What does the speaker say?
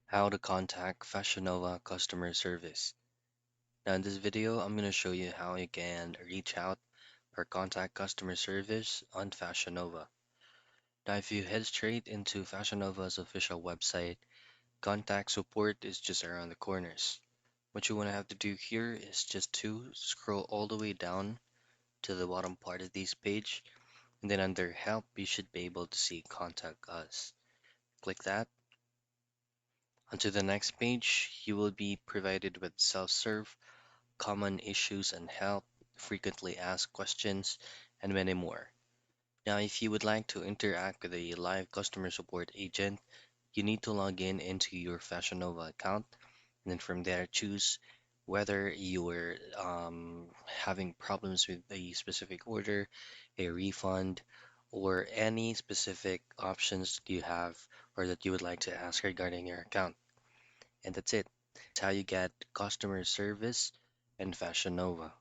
How to contact Fashion Nova customer service. Now in this video, I'm going to show you how you can reach out or contact customer service on Fashion Nova. Now if you head straight into Fashion Nova's official website, contact support is just around the corners. What you want to have to do here is just to scroll all the way down to the bottom part of this page, and then under help, you should be able to see contact us. Click that. Onto the next page, you will be provided with self-serve, common issues and help, frequently asked questions, and many more. Now, if you would like to interact with a live customer support agent, you need to log in into your Fashion Nova account, and then from there choose whether you're having problems with a specific order, a refund, or any specific options that you have or that you would like to ask regarding your account. And that's it. How you get customer service in Fashion Nova.